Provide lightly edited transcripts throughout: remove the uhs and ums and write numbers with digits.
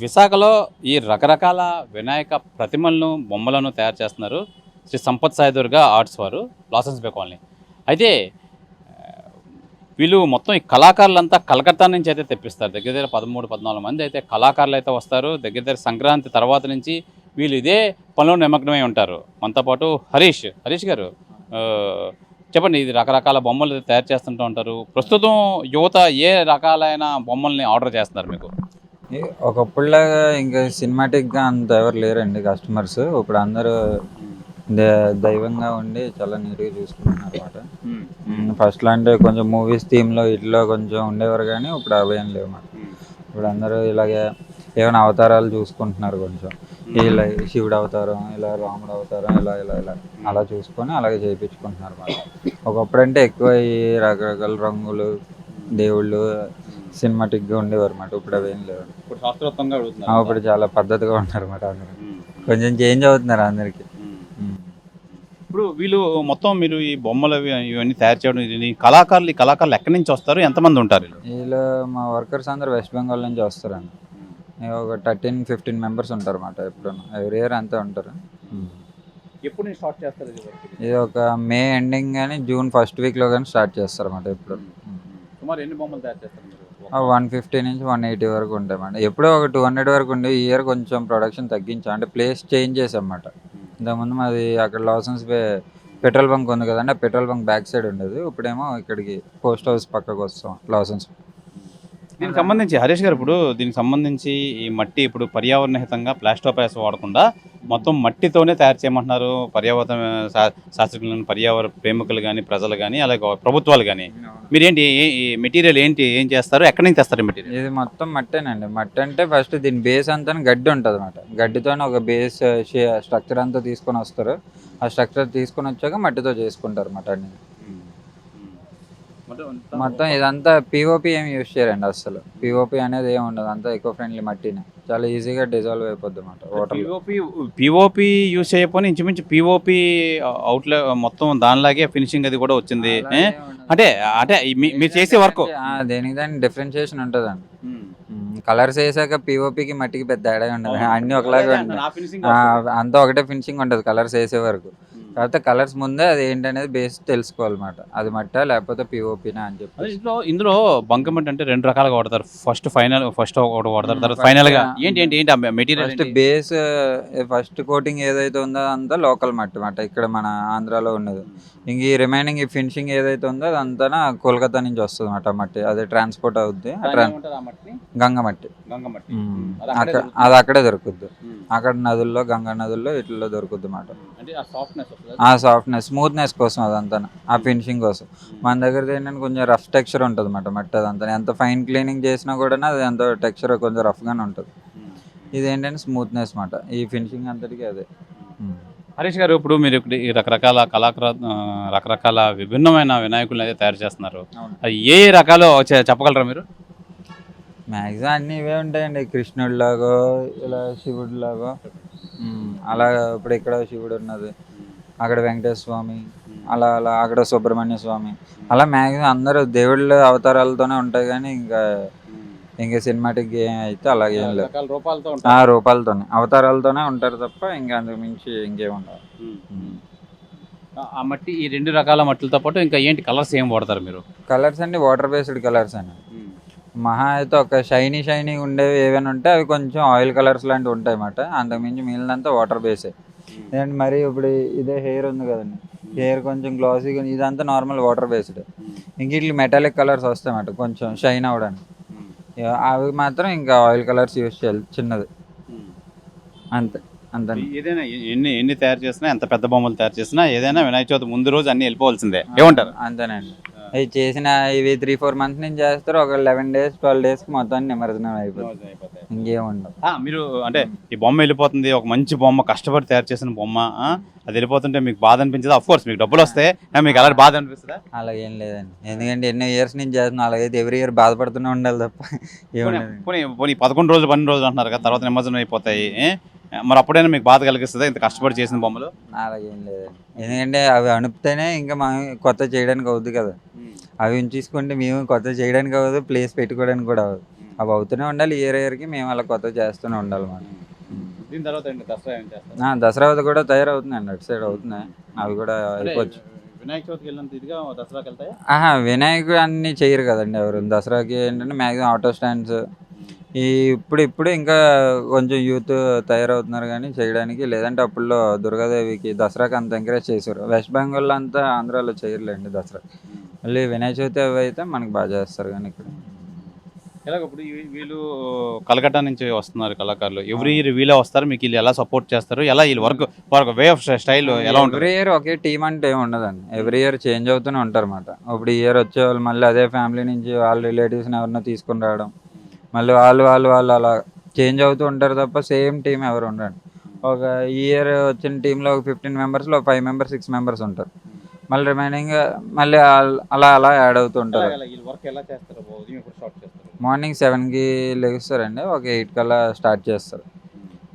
విశాఖలో ఈ రకరకాల వినాయక ప్రతిమలను బొమ్మలను తయారు చేస్తున్నారు శ్రీ సంపత్ సాయిదుర్గ ఆర్ట్స్ వారు లాసెన్స్ బే కాలనీ. అయితే వీళ్ళు మొత్తం ఈ కళాకారులంతా కలకత్తా నుంచి అయితే తెప్పిస్తారు. దగ్గర దగ్గర 13-14 మంది అయితే కళాకారులు అయితే వస్తారు. దగ్గర దగ్గర సంక్రాంతి తర్వాత నుంచి వీళ్ళు ఇదే పనిలో నిమగ్నమై ఉంటారు. మనతో పాటు హరీష్ గారు చెప్పండి, ఇది రకరకాల బొమ్మలు తయారు చేస్తుంటూ ఉంటారు. ప్రస్తుతం యువత ఏ రకాలైన బొమ్మల్ని ఆర్డర్ చేస్తున్నారు మీకు? ఒకప్పుడులాగా ఇంకా సినిమాటిక్గా అంత ఎవరు లేరండి కస్టమర్స్. ఇప్పుడు అందరూ దైవంగా ఉండి చాలా నీట్గా చూసుకుంటున్నారు అనమాట. ఫస్ట్లో అంటే కొంచెం మూవీస్ థీమ్లో ఇట్లా కొంచెం ఉండేవారు, కానీ ఇప్పుడు అవి ఏం లేవు అన్నమాట. ఇప్పుడు అందరూ ఇలాగే ఏమైనా అవతారాలు చూసుకుంటున్నారు. కొంచెం ఇలా శివుడు అవతారం, ఇలా రాముడు అవతారం, ఇలా ఇలా ఇలా అలా చూసుకొని అలాగే చేయించుకుంటున్నారు అన్నమాట. ఒకప్పుడంటే ఎక్కువ ఈ రకరకాల రంగులు దేవుళ్ళు సినిమాటిక్గా ఉండేవారు అన్నమాట. ఇప్పుడు అవేం లేవు. ఇప్పుడు శాస్త్రోక్తంగా ఇప్పుడు చాలా పద్ధతిగా ఉంటారు అన్నమాట. అందరూ కొంచెం చేంజ్ అవుతున్నారు అందరికీ. ఇప్పుడు వీళ్ళు మొత్తం మీరు ఈ బొమ్మలు ఇవన్నీ తయారు చేయడం, ఈ కళాకారులు ఎక్కడి నుంచి వస్తారు, ఎంతమంది ఉంటారు? వీళ్ళు మా వర్కర్స్ అందరూ వెస్ట్ బెంగాల్ నుంచి వస్తారండి. ఒక 13-15 మెంబర్స్ ఉంటారు అన్నమాట. ఎప్పుడు ఎవ్రీ ఇయర్ అంతే ఉంటారు. ఎప్పుడు స్టార్ట్ చేస్తారు ఇది ఒక మే ఎండింగ్ కానీ జూన్ ఫస్ట్ వీక్లో కానీ స్టార్ట్ చేస్తారు అన్నమాట. ఎప్పుడు సుమారు ఎన్ని బొమ్మలు తయారు చేస్తారు? 150 నుంచి 180 వరకు ఉంటాయి అన్నమాట. ఎప్పుడో ఒక 200 వరకు ఉండే. ఈ ఇయర్ కొంచెం ప్రొడక్షన్ తగ్గించాం, అంటే ప్లేస్ చేంజ్ చేసాం అన్నమాట. ఇంతకుముందు మాది అక్కడ లాసెన్స్ బే పెట్రోల్ బంక్ ఉంది కదండి, ఆ పెట్రోల్ బంక్ బ్యాక్ సైడ్ ఉండేది. ఇప్పుడేమో ఇక్కడికి పోస్ట్ హౌస్ పక్కకు వస్తాం లాసెన్స్. దీనికి సంబంధించి హరీష్ గారు, ఇప్పుడు దీనికి సంబంధించి ఈ మట్టి ఇప్పుడు పర్యావరణ హితంగా ప్లాస్టర్ ఆఫ్ ప్యారిస్ వాడకుండా మొత్తం మట్టితోనే తయారు చేయమంటున్నారు. పర్యావరణ శాస్త్రజ్ఞులను, పర్యావరణ ప్రేమికులు కానీ, ప్రజలు కానీ, అలాగే ప్రభుత్వాలు కానీ. మీరేంటి మెటీరియల్ ఏం చేస్తారు, ఎక్కడి నుంచి తెస్తారు మెటీరియల్? ఇది మొత్తం మట్టేనండి. మట్టి అంటే ఫస్ట్ దీని బేస్ అంతా గడ్డి ఉంటుంది అన్నమాట. గడ్డితోనే ఒక బేస్ స్ట్రక్చర్ అంతా తీసుకొని వస్తారు. ఆ స్ట్రక్చర్ తీసుకొని వచ్చాక మట్టితో చేసుకుంటారు అన్నమాట. అన్ని మొత్తం ఇదంతా పిఓపి ఏమి యూజ్ చేయరండి అసలు. పిఓపి అనేది ఏమి ఉండదు, అంతా ఎకో ఫ్రెండ్లీ మట్టినే. చాలా ఈజీగా డిజాల్వ్ అయిపోద్ది అన్నమాట వాటర్. పిఓపి యూజ్ చేయకపోతే ఇంచుమించు పిఓపి అవుట్లే మొత్తం దానిలాగే ఫినిషింగ్ అది కూడా వచ్చింది. అంటే అంటే మీరు చేసే వర్క్ దేనికి దాని డిఫరెన్షియేషన్ ఉంటుందండి. కలర్స్ వేసాక పిఓపికి మట్టికి పెద్ద తేడా ఉండదు, అన్ని ఒకలాగే ఉంటాయి. అంతా ఒకటే ఫినిషింగ్ ఉంటుంది కలర్స్ వేసే వరకు. కాకపోతే కలర్స్ ముందే అది ఏంటనేది బేస్ తెలుసుకోవాలన్నమాట. అది మట్టా లేకపోతే పిఓపినా అని చెప్పి. ఇందులో బంకమట్టి అంటే 2 రకాలుగా వాడతారు. ఫస్ట్ ఒకటి వాడతారు, తర్వాత ఫైనల్ గా ఏంటి material? First base first coating ఏదైతే ఉందో అంతా లోకల్ మట్టి మాట, ఇక్కడ మన ఆంధ్రాలో ఉన్నది. ఇంక ఈ రిమైనింగ్ ఈ ఫినిషింగ్ ఏదైతే ఉందో అదంతా కోల్కతా నుంచి వస్తుంది అన్నమాట. మట్టి అదే ట్రాన్స్పోర్ట్ అవుద్ది. గంగమట్టి అది అక్కడే దొరుకుద్ది. అక్కడ నదుల్లో, గంగా నదుల్లో ఇట్లలో దొరుకుద్ది అన్నమాట. ఆ సాఫ్ట్నెస్, స్మూత్నెస్ కోసం అదంతా, ఆ ఫినిషింగ్ కోసం. మన దగ్గర ఏంటంటే కొంచెం రఫ్ టెక్స్చర్ ఉంటుంది అన్నమాట. మట్టి అదంతా ఎంత ఫైన్ క్లీనింగ్ చేసినా కూడా అది ఎంత టెక్స్చర్ కొంచెం రఫ్గానే ఉంటుంది. ఇది ఏంటంటే స్మూత్నెస్ అన్నమాట. ఈ ఫినిషింగ్ అంతటికీ అదే. హరీష్ గారు, ఇప్పుడు మీరు ఈ రకరకాల విభిన్నమైన వినాయకులను అయితే తయారు చేస్తున్నారు. అది ఏ రకాలు చెప్పగలరా మీరు? మ్యాక్సిమం అన్నీ ఇవే ఉంటాయండి. కృష్ణుడిలాగో, ఇలా శివుడిలాగో, అలా ఇప్పుడు ఇక్కడ శివుడు ఉన్నది, అక్కడ వెంకటేశ్వర స్వామి, అలా అలా అక్కడ సుబ్రహ్మణ్య స్వామి, అలా మ్యాక్సిమం అందరూ దేవుళ్ళ అవతారాలతోనే ఉంటాయి. కానీ ఇంకా సినిమాటిక్ అయితే అలాగే ఏం లేదు. రూపాలతోనే అవతారాలతోనే ఉంటారు తప్ప ఇంకా అందుకు మించి ఇంకేం ఉండదు. ఆ మట్టి, ఈ 2 రకాల మట్టిలతో పాటు ఇంకా ఏంటి కలర్స్ ఏం వాడతారు మీరు? కలర్స్ అండి వాటర్ బేస్డ్ కలర్స్ అండి. మహా అయితే ఒక షైనీ ఉండేవి ఏమైనా ఉంటే అవి కొంచెం ఆయిల్ కలర్స్ లాంటివి ఉంటాయి అన్నమాట. అంతకుమించి మిగిలినంతా వాటర్ బేసే. ఎందుకంటే మరి ఇప్పుడు ఇదే హెయిర్ ఉంది కదండి, హెయిర్ కొంచెం గ్లాసీగా, ఇదంతా నార్మల్ వాటర్ బేస్డ్. ఇంక ఇట్లా మెటాలిక్ కలర్స్ వస్తాయి అన్నమాట కొంచెం షైన్ అవ్వడానికి. అవి మాత్రం ఇంకా ఆయిల్ కలర్స్ యూజ్ చేయాలి, చిన్నది అంతే. ఏదైనా ఎన్ని తయారు చేసినా, ఎంత పెద్ద బొమ్మలు తయారు చేసినా, ఏదైనా వినాయక చవితి ముందు రోజు అన్ని వెళ్ళిపోవాల్సిందే. ఏమంటారు? అంతేనండి. అవి చేసిన ఇవి 3-4 months నుంచి చేస్తారు. ఒక 11 days 12 days మొత్తం నిమజ్జనం అయిపోతుంది, ఇంకేముండవు. మీరు అంటే ఈ బొమ్మ వెళ్ళిపోతుంది, ఒక మంచి బొమ్మ కష్టపడి తయారు చేసిన బొమ్మ అది వెళ్ళిపోతుంటే మీకు బాధ అనిపించదు? ఆఫ్ కోర్స్ మీకు డబ్బులు వస్తే మీకు అలాంటి బాధ అనిపిస్తుందా? అలాగేం లేదండి, ఎందుకంటే ఎన్నో ఇయర్స్ నుంచి చేస్తున్నాం. అలాగైతే ఎవ్రీ ఇయర్ బాధపడుతూనే ఉండాలి తప్ప ఏముండదు. పోనీ 11 రోజులు 12 రోజులు అంటున్నారు కదా, తర్వాత నిమజ్జనం అయిపోతాయి. మరి అప్పుడైనా మీకు బాధ కలిగిస్తుందా ఇంత కష్టపడి చేసిన బొమ్మలు? అలాగేం లేదండి, ఎందుకంటే అవి అణుపుతేనే ఇంకా మనం కొత్త చేయడానికి అవుద్ది కదా. అవి ఉంచేసుకుంటే మేము కొత్త చేయడానికి అవ్వదు, ప్లేస్ పెట్టుకోవడానికి కూడా అవ్వదు. అవి అవుతూనే ఉండాలి, ఇయర్కి మేము అలా కొత్తగా చేస్తూనే ఉండాలి అన్నమాట. దీని తర్వాత ఏంటి దసరా ఏం చేస్తారు? దసరా కూడా తయారవుతున్నాయండి, అటు సైడ్ అవుతున్నాయి, అవి కూడా అంటే అయిపోవచ్చు. వినాయక చవితికి వెళ్ళినంత ఇదిగా దసరాకి వెళ్తాయా? వినాయకుడు అన్ని చేయరు కదండి ఎవరు. దసరాకి ఏంటంటే మ్యాక్సిమం ఆటో స్టాండ్స్ ఈ ఇప్పుడు ఇంకా కొంచెం యూత్ తయారవుతున్నారు కానీ చేయడానికి. లేదంటే అప్పుడులో దుర్గాదేవికి దసరాకి అంత ఎంకరేజ్ చేశారు. వెస్ట్ బెంగాల్లో అంతా ఆంధ్రాలో చేయరులేండి దసరా. మళ్ళీ వినాయక చవితి అవి అయితే మనకి బాగా చేస్తారు కానీ ఇక్కడ. ఎలాగ ఇప్పుడు వీళ్ళు కలకట్టా నుంచి వస్తున్నారు కళాకారులు, ఎవ్రీ ఇయర్ వీళ్ళే వస్తారు, మీకు వీళ్ళు ఎలా సపోర్ట్ చేస్తారు, ఎలా వీళ్ళు వర్క్ వే ఆఫ్ స్టైల్ ఎలా ఉంటుంది? ఎవ్రీ ఇయర్ ఒకే టీం అంటే ఏమి ఉండదండి, ఎవ్రీ ఇయర్ చేంజ్ అవుతూనే ఉంటారు అన్నమాట. ఇప్పుడు ఈ ఇయర్ వచ్చేవాళ్ళు మళ్ళీ అదే ఫ్యామిలీ నుంచి వాళ్ళ రిలేటివ్స్ని ఎవరినో తీసుకుని రావడం, మళ్ళీ వాళ్ళు అలా చేంజ్ అవుతూ ఉంటారు తప్ప సేమ్ టీం ఎవరు ఉండరు. ఒక ఇయర్ వచ్చిన టీంలో ఒక 15 మెంబర్స్లో 5 మెంబర్స్ 6 మెంబర్స్ ఉంటారు. మళ్ళీ రిమైనింగ్ మళ్ళీ అలా యాడ్ అవుతూ ఉంటారు. వీళ్ళు వర్క్ ఎలా చేస్తారు? ఉదయం ఎప్పుడు స్టార్ట్ చేస్తారు? మార్నింగ్ 7కి లెగుస్తారండి, ఒక 8 కల్లా స్టార్ట్ చేస్తారు.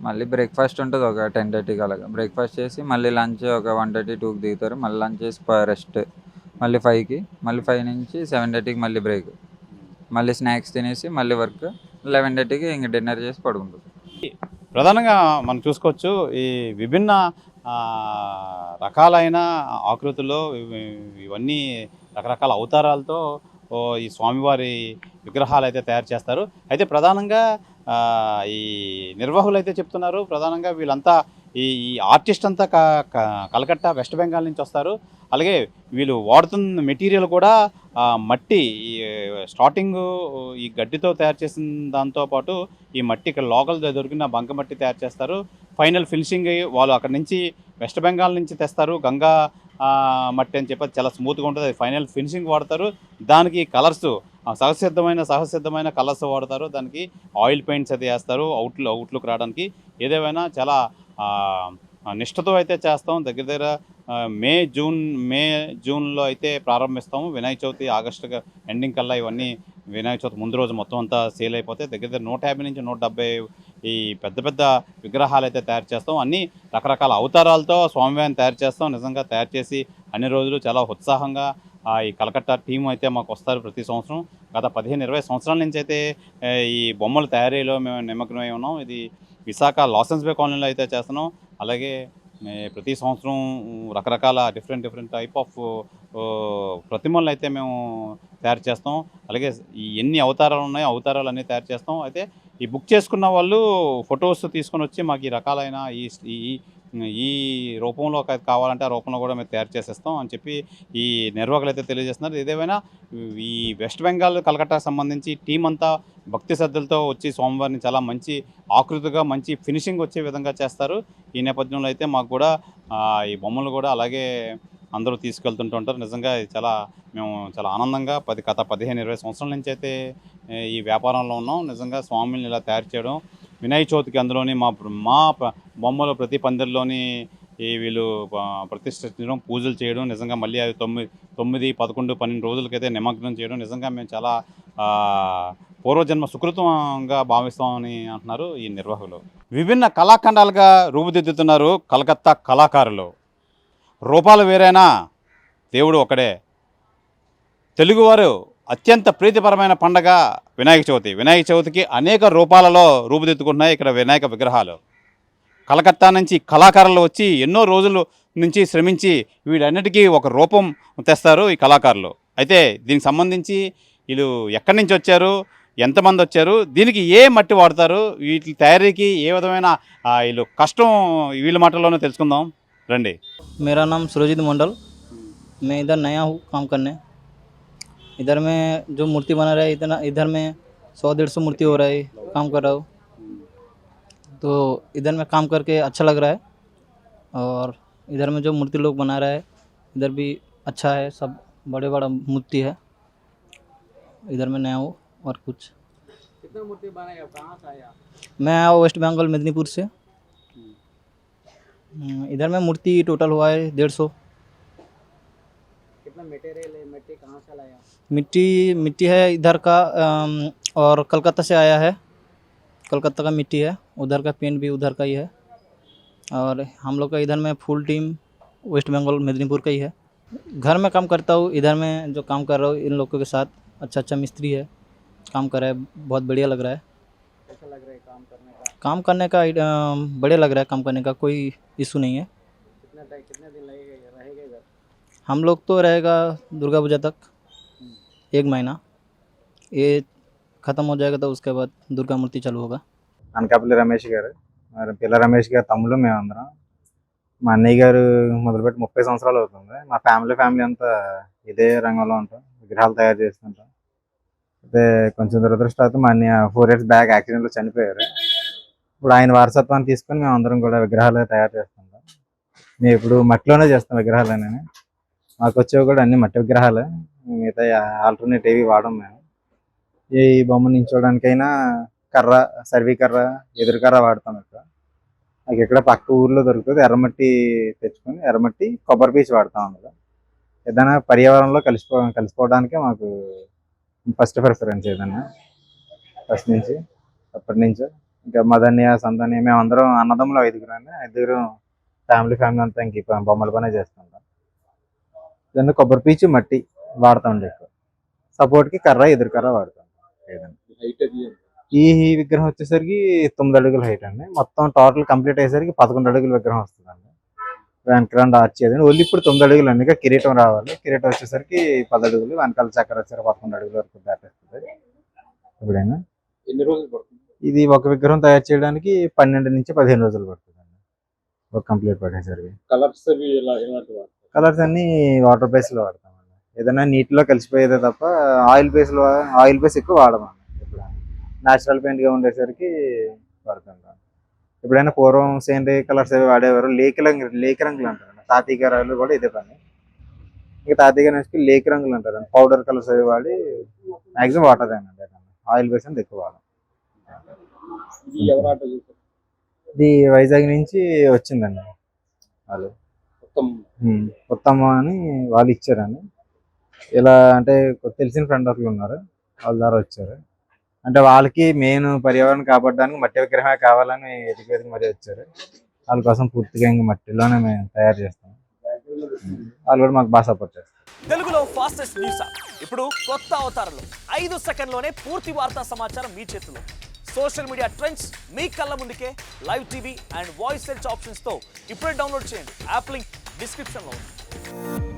మళ్ళీ బ్రేక్ఫాస్ట్ ఉంటుంది ఒక 10:30కి అలాగా. బ్రేక్ఫాస్ట్ చేసి మళ్ళీ లంచ్ ఒక 1:30 2కి దిగుతారు. మళ్ళీ లంచ్ చేసి రెస్ట్, మళ్ళీ 5కి, మళ్ళీ 5 నుంచి 7:30కి మళ్ళీ బ్రేక్, మళ్ళీ స్నాక్స్ తినేసి మళ్ళీ వర్క్, 11:30కి ఇంక డిన్నర్ చేసి పడుకుంటారు. ప్రధానంగా మనం చూసుకోవచ్చు ఈ విభిన్న రకాలైన ఆకృతుల్లో ఇవన్నీ రకరకాల అవతారాలతో ఈ స్వామివారి విగ్రహాలు అయితే తయారు చేస్తారు. అయితే ప్రధానంగా ఈ నిర్వాహకులు అయితే చెప్తున్నారు, ప్రధానంగా వీళ్ళంతా ఈ ఆర్టిస్ట్ అంతా కలకత్తా వెస్ట్ బెంగాల్ నుంచి వస్తారు. అలాగే వీళ్ళు వాడుతున్న మెటీరియల్ కూడా మట్టి, ఈ స్టార్టింగ్ ఈ గడ్డితో తయారు చేసిన దాంతోపాటు ఈ మట్టి ఇక్కడ లోకల్ దొరికిన బంకమట్టి తయారు చేస్తారు. ఫైనల్ ఫినిషింగ్ వాళ్ళు అక్కడ నుంచి వెస్ట్ బెంగాల్ నుంచి తెస్తారు, గంగా మట్టి అని చెప్పి చాలా స్మూత్గా ఉంటుంది, అది ఫైనల్ ఫినిషింగ్ వాడతారు. దానికి కలర్స్ సహజసిద్ధమైన కలర్స్ వాడతారు, దానికి ఆయిల్ పెయింట్స్ అయితే వేస్తారు అవుట్లుక్ రావడానికి. ఏదేమైనా చాలా నిష్ఠతో అయితే చేస్తాం. దగ్గర మే జూన్లో అయితే ప్రారంభిస్తాము. వినాయక చవితి ఆగస్టు ఎండింగ్ కల్లా ఇవన్నీ వినాయక చవితి ముందు రోజు మొత్తం అంతా సేల్ అయిపోతాయి. దగ్గర 150 నుంచి 170 ఈ పెద్ద విగ్రహాలు అయితే తయారు చేస్తాం. అన్నీ రకరకాల అవతారాలతో స్వామివారిని తయారు చేస్తాం. నిజంగా తయారు చేసి అన్ని రోజులు చాలా ఉత్సాహంగా ఈ కలకత్తా టీం అయితే మాకు వస్తారు ప్రతి సంవత్సరం. గత 15-20 సంవత్సరాల నుంచి అయితే ఈ బొమ్మల తయారీలో మేము నిమగ్నమై ఉన్నాం. ఇది విశాఖ లాసెన్స్ బే కాలనీలో అయితే చేస్తున్నాం. అలాగే ప్రతి సంవత్సరం రకరకాల డిఫరెంట్ టైప్ ఆఫ్ ప్రతిమలను అయితే మేము తయారు చేస్తాం. అలాగే ఎన్ని అవతారాలు ఉన్నాయో అవతారాలు అన్నీ తయారు చేస్తాం. అయితే ఈ బుక్ చేసుకున్న వాళ్ళు ఫొటోస్ తీసుకొని వచ్చి మాకు ఈ రకాలైన ఈ రూపంలో కావాలంటే ఆ రూపంలో కూడా మేము తయారు చేసేస్తాం అని చెప్పి ఈ నిర్వాహకులు అయితే తెలియజేస్తున్నారు. ఏదేమైనా ఈ వెస్ట్ బెంగాల్ కలకట్టాకు సంబంధించి టీం అంతా భక్తి శ్రద్ధలతో వచ్చి స్వామివారిని చాలా మంచి ఆకృతిగా మంచి ఫినిషింగ్ వచ్చే విధంగా చేస్తారు. ఈ నేపథ్యంలో అయితే మాకు కూడా ఈ బొమ్మలు కూడా అలాగే అందరూ తీసుకెళ్తుంటూ ఉంటారు. నిజంగా మేము చాలా ఆనందంగా గత 15-20 సంవత్సరాల నుంచి అయితే ఈ వ్యాపారంలో ఉన్నాం. నిజంగా స్వామిని ఇలా తయారు చేయడం, వినాయక చవితికి అందులోని మా బొమ్మలు ప్రతి పందిరిలోని వీళ్ళు ప్రతిష్ఠించడం, పూజలు చేయడం, నిజంగా మళ్ళీ అది 9, 11, 12 రోజులకైతే నిమగ్నం చేయడం నిజంగా మేము చాలా పూర్వజన్మ సుకృతంగా భావిస్తామని అంటున్నారు ఈ నిర్వాహకులు. విభిన్న కళాఖండాలుగా రూపుదిద్దుతున్నారు కలకత్తా కళాకారులు. రూపాలు వేరైనా దేవుడు ఒకడే. తెలుగువారు అత్యంత ప్రీతిపరమైన పండగ వినాయక చవితి. వినాయక చవితికి అనేక రూపాలలో రూపుదిద్దుకుంటున్నాయి ఇక్కడ వినాయక విగ్రహాలు. కలకత్తా నుంచి కళాకారులు వచ్చి ఎన్నో రోజుల నుంచి శ్రమించి వీటన్నిటికీ ఒక రూపం తెస్తారు ఈ కళాకారులు. అయితే దీనికి సంబంధించి వీళ్ళు ఎక్కడి నుంచి వచ్చారు, ఎంతమంది వచ్చారు, దీనికి ఏ మట్టి వాడతారు, వీటి తయారీకి ఏ విధమైన వీళ్ళు కష్టం వీళ్ళ మాటల్లోనే తెలుసుకుందాం రండి. मेरा नाम सुरजीत मंडल, मैं इधर नया हूँ काम करने। इधर में जो मूर्ति बना रहा है इधर में 100-150 मूर्ति हो रहा है, काम कर रहा हूँ। तो इधर में काम करके अच्छा लग रहा है और इधर में जो मूर्ति लोग बना रहा है इधर भी अच्छा है, सब बड़ा मूर्ति है। इधर में नया हूँ और कुछ। कितना मूर्ति बनाया, कहाँ से आया? मैं आया वेस्ट बंगाल मेदिनीपुर से। इधर में मूर्ति टोटल हुआ है 150। कितना मटेरियल है, मिट्टी कहाँ से लाया? मिट्टी है इधर का और कलकत्ता से आया है, कलकत्ता का मिट्टी है। उधर का पेंट भी उधर का ही है और हम लोग का इधर में full team West Bengal Medinipur का ही है। घर में काम करता हूँ, इधर में जो काम कर रहा हूँ इन लोगों के साथ अच्छा मिस्त्री है, काम कर रहा है, बहुत बढ़िया लग रहा है। कैसा लग रहा है काम करने का? काम करने का बढ़िया लग रहा है, काम करने का कोई इशू नहीं है। कितना टाइम कितने दिन लगेगा रहेगा इधर? हम लोग तो रहेगा दुर्गा पूजा तक, 1 महीना। ये ख़त्म हो जाएगा तो उसके बाद दुर्गा मूर्ति चालू होगा। అనకాపల్లి రమేష్ గారు, మరి పిల్ల రమేష్ గారు తమ్ముళ్ళు మేమందరం. మా అన్నయ్య గారు మొదలుపెట్టి 30 సంవత్సరాలు అవుతుంది. మా ఫ్యామిలీ అంతా ఇదే రంగంలో ఉంటాం, విగ్రహాలు తయారు చేస్తుంటాం. అయితే కొంచెం దురదృష్టవశాత్తు మా అన్నయ్య 4 ఇయర్స్ బ్యాక్ యాక్సిడెంట్లో చనిపోయారు. ఇప్పుడు ఆయన వారసత్వాన్ని తీసుకొని మేము అందరం కూడా విగ్రహాలు తయారు చేస్తుంటాం. మేము ఇప్పుడు మట్టిలోనే చేస్తాం విగ్రహాలనే. మాకు వచ్చేవి కూడా అన్ని మట్టి విగ్రహాలే, మిగతా ఆల్టర్నేట్ ఏవి వాడం మేము. ఈ బొమ్మ నించోడానికైనా కర్ర, సర్వీ కర్ర, ఎదురు కర్ర వాడతాం ఇక్కడ. నాకు ఇక్కడ పక్క ఊర్లో దొరుకుతుంది, ఎర్రమట్టి తెచ్చుకొని ఎర్రమట్టి కొబ్బరి పీచు వాడతాం. అందులో ఏదైనా పర్యావరణంలో కలిసిపోవడానికే మాకు ఫస్ట్ ప్రిఫరెన్స్. ఏదైనా ఫస్ట్ నుంచి అప్పటి నుంచో ఇంకా మదన్య సందన్య మేము అందరం అన్నదమ్ములు 5 ఫ్యామిలీ అంతా ఇంక ఈ బొమ్మల పనే చేస్తుంటాం. ఏదైనా కొబ్బరి పీచు మట్టి వాడతాం ఎక్కువ. సపోర్ట్కి కర్ర, ఎదురు కర్ర వాడతాం. ఏదైనా ఈ విగ్రహం వచ్చేసరికి 9 అడుగుల హైట్ అండి. మొత్తం టోటల్ కంప్లీట్ అయ్యేసరికి 11 అడుగుల విగ్రహం వస్తుందండి. వెనకాల వచ్చేది ఓన్లీ ఇప్పుడు 9 అడుగులు అండి. ఇంకా కిరీటం రావాలి. కిరీటం వచ్చేసరికి 10 అడుగులు, వెనకాల చక్కెర వచ్చేసరికి 11 అడుగుల వరకు దాటేస్తుంది. ఎప్పుడైనా ఎన్ని రోజులు పడుతుంది? ఇది ఒక విగ్రహం తయారు చేయడానికి 12 నుంచి 15 రోజులు పడుతుందండి, ఒక కంప్లీట్ పడేసరికి. కలర్స్ కలర్స్ అన్ని వాటర్ బేస్లో వాడతామండి. ఏదైనా నీటిలో కలిసిపోయేదే తప్ప ఆయిల్ బేస్ ఎక్కువ వాడమండి. న్యాచురల్ పెయింట్గా ఉండేసరికి పడుతుంటాం. ఎప్పుడైనా పూర్వం సేంద్రియ కలర్స్ అవి వాడేవారు. లేకి రంగులు అంటారు. తాతయ్య గారు కూడా ఇదే పని. ఇంకా తాతయ్య గారు లేకి రంగులు అంటారు. పౌడర్ కలర్స్ అవి వాడి మ్యాక్సిమం వాటర్ అండి, ఆయిల్ బేస్ అనేది ఎక్కువ వాడడం. ఇది వైజాగ్ నుంచి వచ్చిందండి. వాళ్ళు ఉత్తమ అని వాళ్ళు ఇచ్చారని, ఇలా అంటే తెలిసిన ఫ్రెండ్ ఒకరు ఉన్నారు, వాళ్ళ ద్వారా వచ్చారు. అంటే వాళ్ళకి మెయిన్ పర్యావరణం కాపాడడానికి మట్టి విగ్రహమే కావాలని ఎదిగి మరీ వచ్చారు. వాళ్ళ కోసం పూర్తిగా ఇంక మట్టిలోనే మేము తయారు చేస్తాం. వాళ్ళు కూడా మాకు బాగా సపోర్ట్ చేస్తారు. తెలుగులో ఫాస్టెస్ట్ న్యూస్ ఇప్పుడు కొత్త అవతారంలో 5 సెకండ్లోనే పూర్తి వార్తా సమాచారం మీ చేతిలో. సోషల్ మీడియా ట్రెండ్స్ మీ కళ్ళ ముందుకే live TV and voice search ఆప్షన్స్తో ఇప్పుడే డౌన్లోడ్ చేయండి. యాప్ లింక్ డిస్క్రిప్షన్లో ఉంది.